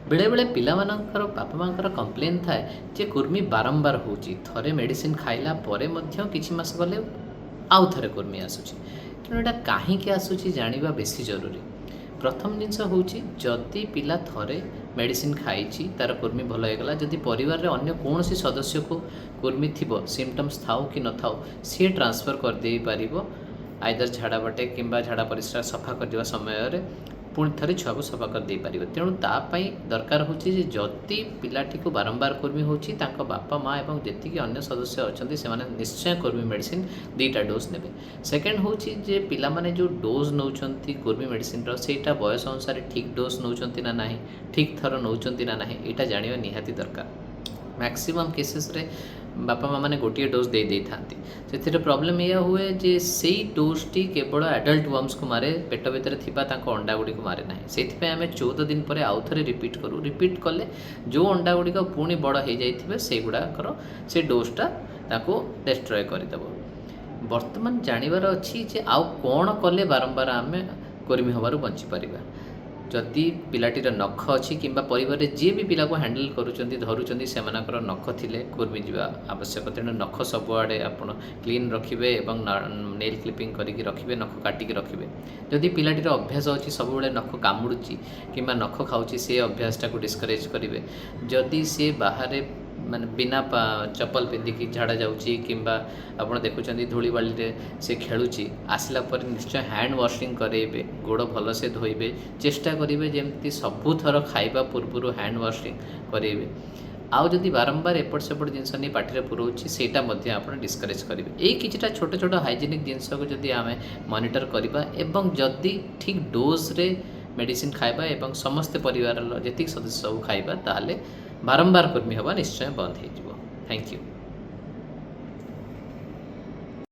बेले बेले पिलामानंकर बापा मांकर कंप्लेन थाए जे कुर्मी बारंबार होची थरे मेडिसिन खाइला परे मध्य किछि मास गले आउ थरे कुर्मी आसुची तेणु एटा काहींकि आसुची जानिबा बेसी जरूरी। प्रथम जिनस होची जदि पिला थरे मेडिसिन खाइची तार कुर्मी भल होगला जदि परिवार रे अन्य कौनसी सदस्य को कुर्मी थिबो सिम्पटम्स थाउ कि न थाउ सी ट्रांसफर कर दे पारिबो आइदर झाड़ा बाटे किंबा झाड़ा परिस्रा सफा कर समय रे पुणी थे छुआ को सफा कर दे पारिबो। तेणु तापाई दरकार होची जे जदि पिलाटी को बारंबार कुर्मी होची तांको बापा माँ एवं जेतिकी अन्य सदस्य अछंती से माने निश्चय कुर्मी मेडिसिन 2टा डोज नेबे। सेकेंड होची जे पिला माने जो डोज नौचंती कुर्मी मेडिसिन रो सेटा बयस अनुसार ठीक डोज नौचंती ना नाही ठीक थर नौचंती ना नाही एटा जानिबा निहाती दरकार। मैक्सिमम केसेस रे बापा माँ मैंने गोटे डोज दे दे था से प्रॉब्लम यह हुए जे से डोजटी केवल एडल्ट वर्म्स को मारे पेट भितर थिबा तांको अंडा गुड़ी को मारे ना से आम 14 दिन पर आउ थे रिपीट करूँ रिपीट कले जो अंडा गुड़िक पुणी बड़ हो जाए से गुड़ाकर से डोजटा ताको डिस्ट्रॉय करदेव। बर्तमान जानवर अच्छी जे आउ कौन कले बारंबार आम कुर्मी हबार बंची पारिबा। जदि पिलाटीर नख अच्छी कि परिवार जी भी पिला को हैंडल करुँच धरुँच से नख थिले कुर्मी जावा आवश्यक। तेणु नख सबुआड़े आप क्लीन रखिए और नेल क्लिपिंग करके रखिए नख काटिकी रखिए। जदि पिलाटीर अभ्यास अच्छी सब नख कामुड़ी कि नख खाऊँ से अभ्यासटा को डिस्करेज करेंगे। जदि सी बाहर माने बिना चप्पल पिंधिकी झाड़ा जाऊँगी कि आपड़ देखुं धूली बाली से खेलुची आसला पर निश्चय हैंड वाशिंग करेंगे गोड़ भल से धोइबे चेष्टा करेंगे जमती सबुथर खाइबा पूर्व हैंड वाशिंग करेंगे। आउ जदि बारंबार एपट सेपट जिनस नहीं पार्टी पुरोची सेटा आप डिस्करेज करेंगे। यही किछिटा छोट छोट हाइजेनिक जिनस को जदि आम मॉनिटर करवा एवं जदि ठीक डोज रे मेडिसिन खाइबा एवं समस्त परिवार जी सदस्य सब खाइबा ताले बारंबार कुर्मी हवा निश्चय बंद हो। Thank you.